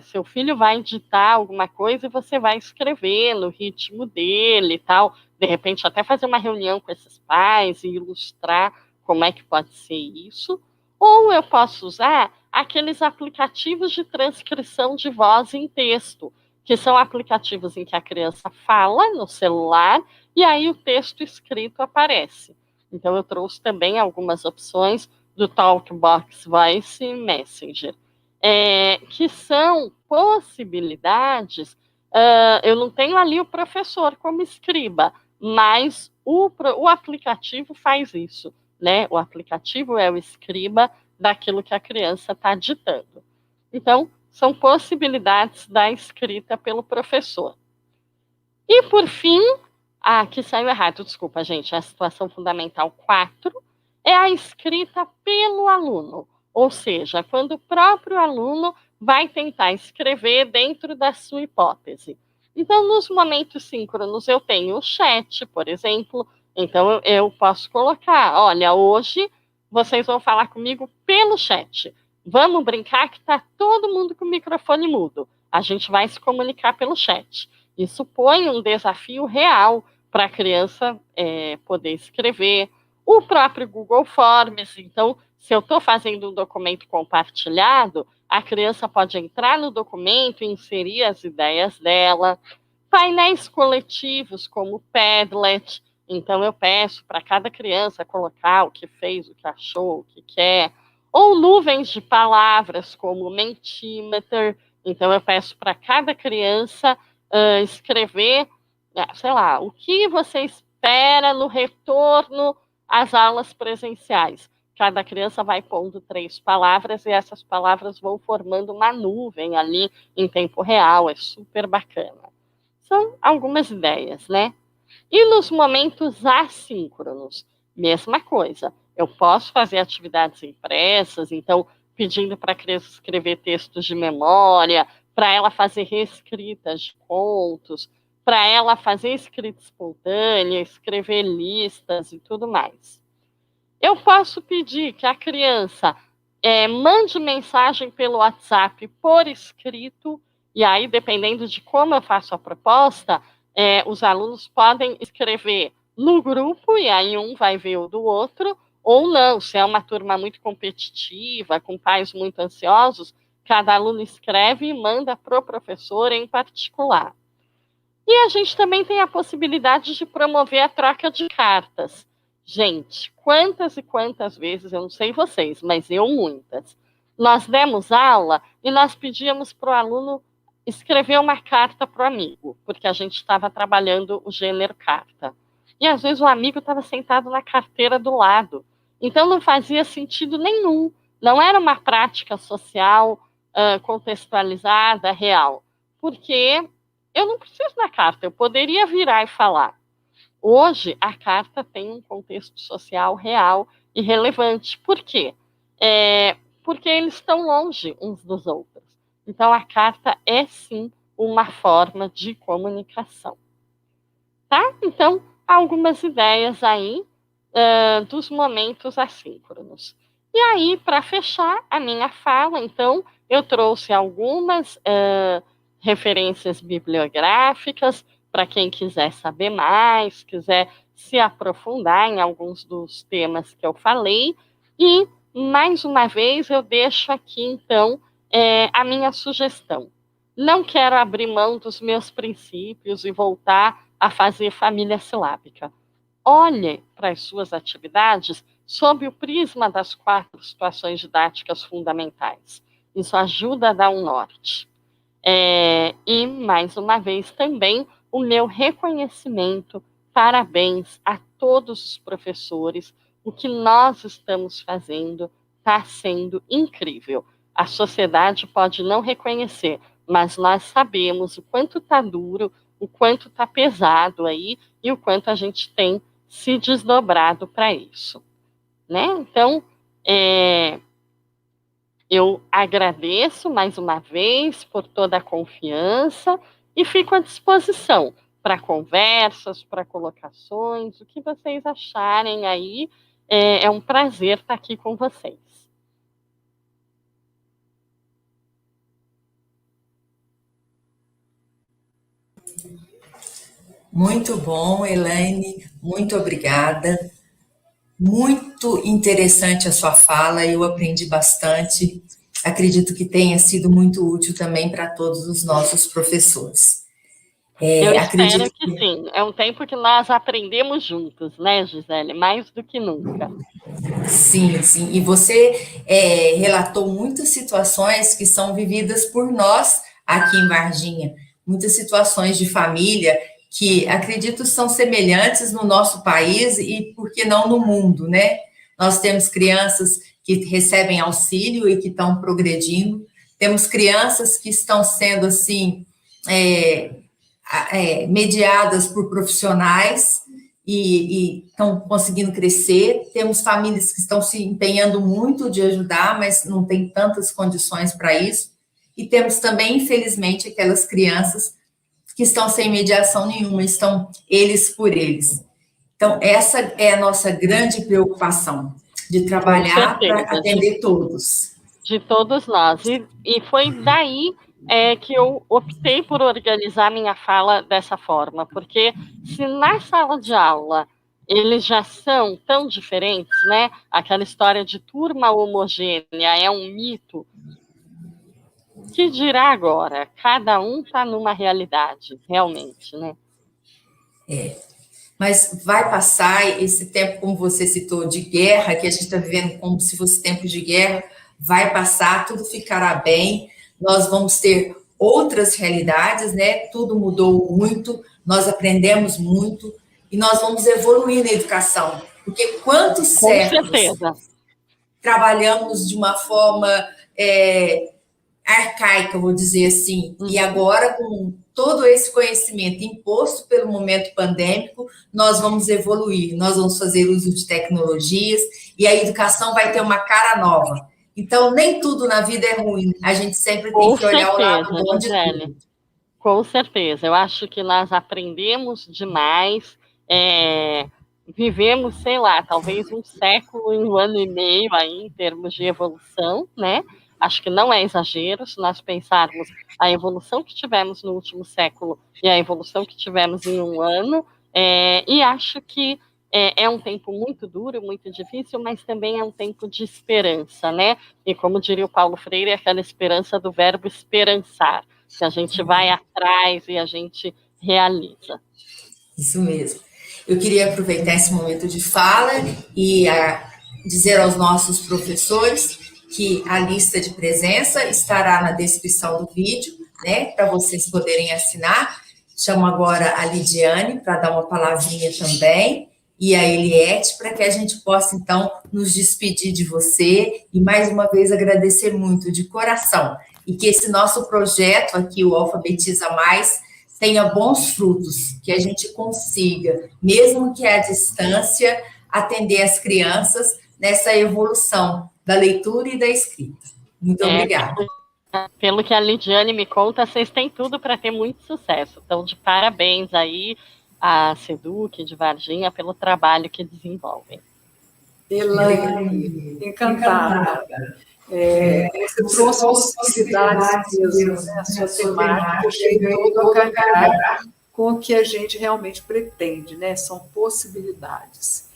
C: seu filho vai ditar alguma coisa e você vai escrever no ritmo dele e tal. De repente, até fazer uma reunião com esses pais e ilustrar como é que pode ser isso. Ou eu posso usar aqueles aplicativos de transcrição de voz em texto, que são aplicativos em que a criança fala no celular e aí o texto escrito aparece. Então, eu trouxe também algumas opções do Talkbox Voice Messenger, que são possibilidades. Eu não tenho ali o professor como escriba, mas o aplicativo faz isso, né? O aplicativo é o escriba daquilo que a criança está ditando. Então, são possibilidades da escrita pelo professor. E, por fim, aqui saiu errado, desculpa, gente, a situação fundamental 4 é a escrita pelo aluno, ou seja, quando o próprio aluno vai tentar escrever dentro da sua hipótese. Então, nos momentos síncronos, eu tenho o chat, por exemplo, então eu posso colocar, olha, hoje vocês vão falar comigo pelo chat. Vamos brincar que está todo mundo com o microfone mudo. A gente vai se comunicar pelo chat. Isso põe um desafio real para a criança poder escrever. O próprio Google Forms, então, se eu estou fazendo um documento compartilhado, a criança pode entrar no documento e inserir as ideias dela. Painéis coletivos, como o Padlet, então eu peço para cada criança colocar o que fez, o que achou, o que quer. Ou nuvens de palavras, como o Mentimeter, então eu peço para cada criança escrever, sei lá, o que você espera no retorno às aulas presenciais. Cada criança vai pondo 3 palavras e essas palavras vão formando uma nuvem ali em tempo real, é super bacana. São algumas ideias, né? E nos momentos assíncronos, mesma coisa. Eu posso fazer atividades impressas, então pedindo para a criança escrever textos de memória, para ela fazer reescritas de contos, para ela fazer escrita espontânea, escrever listas e tudo mais. Eu posso pedir que a criança mande mensagem pelo WhatsApp por escrito, e aí, dependendo de como eu faço a proposta, os alunos podem escrever no grupo, e aí um vai ver o do outro, ou não, se é uma turma muito competitiva, com pais muito ansiosos, cada aluno escreve e manda para o professor em particular. E a gente também tem a possibilidade de promover a troca de cartas. Gente, quantas e quantas vezes, eu não sei vocês, mas eu muitas, nós demos aula e nós pedíamos para o aluno escrever uma carta para o amigo, porque a gente estava trabalhando o gênero carta. E às vezes o amigo estava sentado na carteira do lado. Então não fazia sentido nenhum. Não era uma prática social contextualizada, real. Porque eu não preciso da carta, eu poderia virar e falar. Hoje, a carta tem um contexto social real e relevante. Por quê? Porque eles estão longe uns dos outros. Então, a carta é, sim, uma forma de comunicação. Tá? Então, algumas ideias aí dos momentos assíncronos. E aí, para fechar a minha fala, então, eu trouxe algumas referências bibliográficas para quem quiser saber mais, quiser se aprofundar em alguns dos temas que eu falei. E, mais uma vez, eu deixo aqui, então, a minha sugestão. Não quero abrir mão dos meus princípios e voltar a fazer família silábica. Olhe para as suas atividades sob o prisma das 4 situações didáticas fundamentais. Isso ajuda a dar um norte. E, mais uma vez, também o meu reconhecimento, parabéns a todos os professores, o que nós estamos fazendo está sendo incrível. A sociedade pode não reconhecer, mas nós sabemos o quanto está duro, o quanto está pesado aí e o quanto a gente tem se desdobrado para isso. Né? Então, eu agradeço mais uma vez por toda a confiança e fico à disposição para conversas, para colocações, o que vocês acharem aí. É um prazer estar aqui com vocês.
A: Muito bom, Elaine, muito obrigada. Muito interessante a sua fala, eu aprendi bastante. Acredito que tenha sido muito útil também para todos os nossos professores.
C: Eu espero que sim. É um tempo que nós aprendemos juntos, né, Gisele? Mais do que nunca.
A: Sim, sim. E você relatou muitas situações que são vividas por nós aqui em Varginha. Muitas situações de família que acredito são semelhantes no nosso país e, por que não, no mundo, né? Nós temos crianças que recebem auxílio e que estão progredindo, temos crianças que estão sendo, assim, mediadas por profissionais e estão conseguindo crescer, temos famílias que estão se empenhando muito de ajudar, mas não tem tantas condições para isso, e temos também, infelizmente, aquelas crianças que estão sem mediação nenhuma, estão eles por eles. Então, essa é a nossa grande preocupação, de trabalhar para atender todos.
C: De todos nós. E foi daí que eu optei por organizar minha fala dessa forma, porque se na sala de aula eles já são tão diferentes, né? Aquela história de turma homogênea é um mito. Que dirá agora? Cada um está numa realidade, realmente, né?
A: Mas vai passar esse tempo, como você citou, de guerra, que a gente está vivendo como se fosse tempo de guerra, vai passar, tudo ficará bem, nós vamos ter outras realidades, né? Tudo mudou muito, nós aprendemos muito, e nós vamos evoluir na educação, porque quantos séculos trabalhamos de uma forma arcaica, vou dizer assim, e agora com todo esse conhecimento imposto pelo momento pandêmico, nós vamos evoluir, nós vamos fazer uso de tecnologias e a educação vai ter uma cara nova. Então, nem tudo na vida é ruim, a gente sempre tem que olhar o lado bom de tudo.
C: Com certeza, eu acho que nós aprendemos demais, vivemos, sei lá, talvez um século e um ano e meio aí em termos de evolução, né? Acho que não é exagero se nós pensarmos a evolução que tivemos no último século e a evolução que tivemos em um ano, e acho que é um tempo muito duro, muito difícil, mas também é um tempo de esperança, né? E como diria o Paulo Freire, é aquela esperança do verbo esperançar, que a gente vai atrás e a gente realiza.
A: Isso mesmo. Eu queria aproveitar esse momento de fala e dizer aos nossos professores que a lista de presença estará na descrição do vídeo, né, para vocês poderem assinar. Chamo agora a Lidiane para dar uma palavrinha também, e a Eliette, para que a gente possa, então, nos despedir de você e, mais uma vez, agradecer muito, de coração, e que esse nosso projeto aqui, o Alfabetiza Mais, tenha bons frutos, que a gente consiga, mesmo que à distância, atender as crianças nessa evolução da leitura e da escrita. Muito obrigada.
C: Pelo que a Lidiane me conta, vocês têm tudo para ter muito sucesso. Então, de parabéns aí a SEDUC de Varginha pelo trabalho que desenvolvem.
B: Elaine, encantada. Você trouxe possibilidades mesmo, né? A sua temática veio todo a calhar com o que a gente realmente pretende, né? São possibilidades.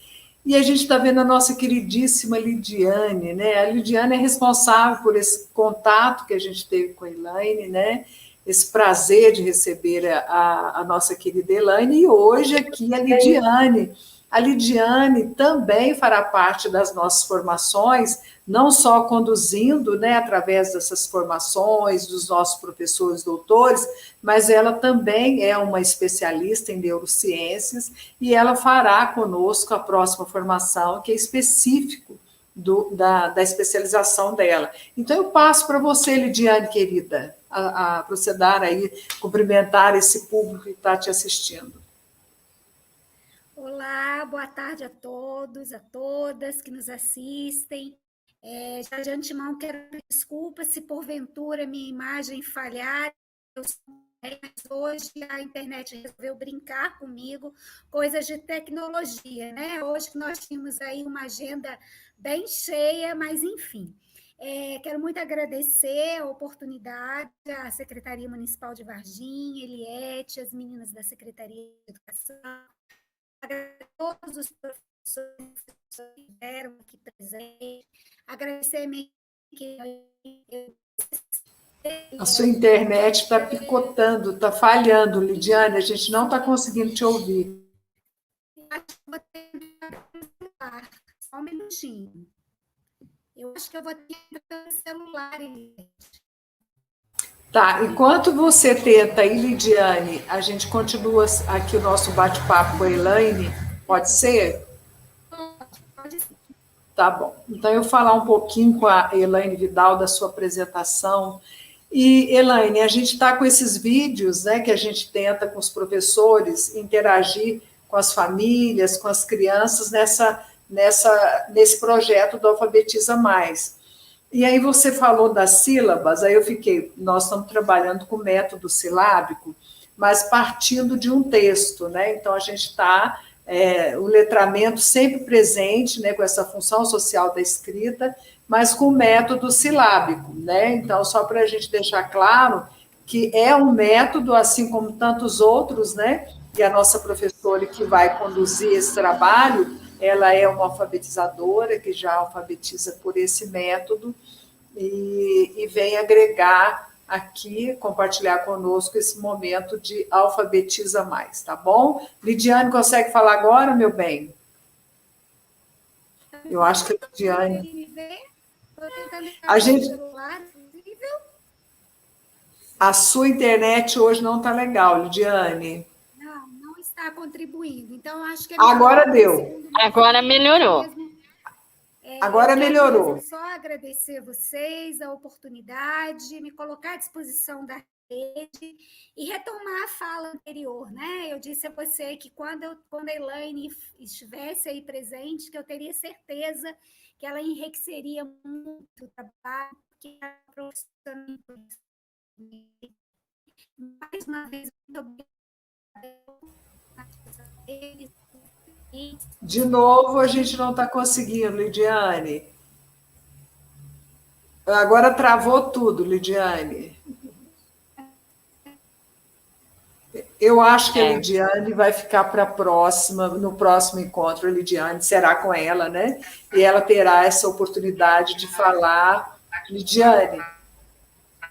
B: E a gente está vendo a nossa queridíssima Lidiane, né? A Lidiane é responsável por esse contato que a gente teve com a Elaine, né? Esse prazer de receber a nossa querida Elaine, e hoje aqui a Lidiane. A Lidiane também fará parte das nossas formações, não só conduzindo, né, através dessas formações, dos nossos professores doutores, mas ela também é uma especialista em neurociências e ela fará conosco a próxima formação, que é específico da especialização dela. Então, eu passo para você, Lidiane, querida, para você dar aí, cumprimentar esse público que está te assistindo.
D: Olá, boa tarde a todos, a todas que nos assistem. Já de antemão quero pedir desculpas se porventura minha imagem falhar. Mas hoje a internet resolveu brincar comigo, coisas de tecnologia, né? Hoje nós tínhamos aí uma agenda bem cheia, mas enfim. Quero muito agradecer a oportunidade à Secretaria Municipal de Varginha, Eliette, as meninas da Secretaria de Educação, agradecer a todos os professores que estiveram aqui presentes, agradecer a minha equipe.
B: A sua internet está picotando, está falhando, Lidiane, a gente não está conseguindo te ouvir.
D: Acho que vou tentar, só um minutinho. Eu acho que eu vou tentar pelo celular.
B: Tá, enquanto você tenta aí, Lidiane, a gente continua aqui o nosso bate-papo com a Elaine, pode ser?
D: Pode ser.
B: Tá bom. Então, eu vou falar um pouquinho com a Elaine Vidal da sua apresentação. E, Elaine, a gente está com esses vídeos, né, que a gente tenta com os professores interagir com as famílias, com as crianças nesse projeto do Alfabetiza Mais. E aí você falou das sílabas, aí eu fiquei, nós estamos trabalhando com o método silábico, mas partindo de um texto, né? Então a gente está, o letramento sempre presente, né, com essa função social da escrita, mas com o método silábico, né? Então, só para a gente deixar claro que é um método, assim como tantos outros, né? E a nossa professora que vai conduzir esse trabalho, ela é uma alfabetizadora que já alfabetiza por esse método e vem agregar aqui, compartilhar conosco esse momento de Alfabetiza Mais, tá bom? Lidiane, consegue falar agora, meu bem? Eu acho que a Lidiane... A gente... A sua internet hoje não está legal, Lidiane.
D: Não está contribuindo. Então, acho que
B: agora deu.
C: Agora melhorou.
B: Agora melhorou.
D: Só agradecer a vocês a oportunidade, me colocar à disposição da rede e retomar a fala anterior, né? Eu disse a você que quando a Elaine estivesse aí presente, que eu teria certeza que ela enriqueceria muito o trabalho, que a profissional. Mais uma vez, muito obrigada.
B: De novo, a gente não está conseguindo, Lidiane. Agora travou tudo, Lidiane. Eu acho que a Lidiane vai ficar para a próxima, no próximo encontro, a Lidiane será com ela, né? E ela terá essa oportunidade de falar. Lidiane,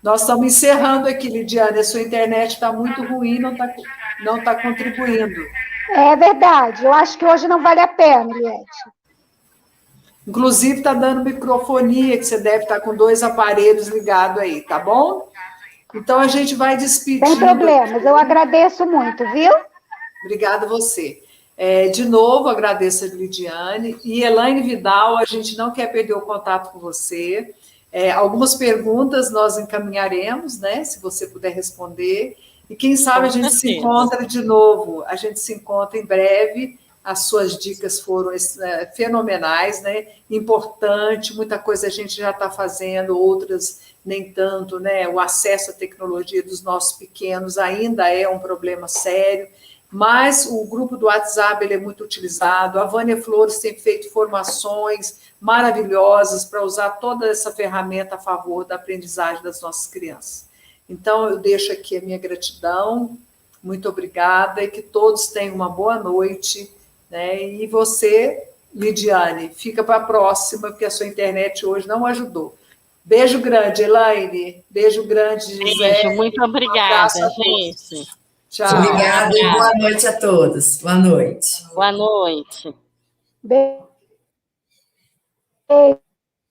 B: nós estamos encerrando aqui, Lidiane, a sua internet está muito ruim, não está contribuindo.
E: É verdade, eu acho que hoje não vale a pena, Eliette.
B: Inclusive, está dando microfonia, que você deve estar com 2 aparelhos ligados aí, tá bom? Então, a gente vai despedindo.
E: Sem problemas, eu agradeço muito, viu?
B: Obrigada a você. De novo, agradeço a Lidiane. E Elaine Vidal, a gente não quer perder o contato com você. Algumas perguntas nós encaminharemos, né? Se você puder responder. E quem sabe a gente se encontra de novo. A gente se encontra em breve. As suas dicas foram fenomenais, né? Importante, muita coisa a gente já está fazendo, outras nem tanto, né? O acesso à tecnologia dos nossos pequenos ainda é um problema sério, mas o grupo do WhatsApp ele é muito utilizado. A Vânia Flores tem feito formações maravilhosas para usar toda essa ferramenta a favor da aprendizagem das nossas crianças. Então, eu deixo aqui a minha gratidão, muito obrigada, e que todos tenham uma boa noite, né? E você, Lidiane, fica para a próxima, porque a sua internet hoje não ajudou. Beijo grande, Elaine. Beijo grande, Gisele.
C: Beijo, muito obrigada, gente.
B: Tchau.
A: Obrigada e boa noite a todos. Boa noite.
C: Boa noite.
E: Beijo.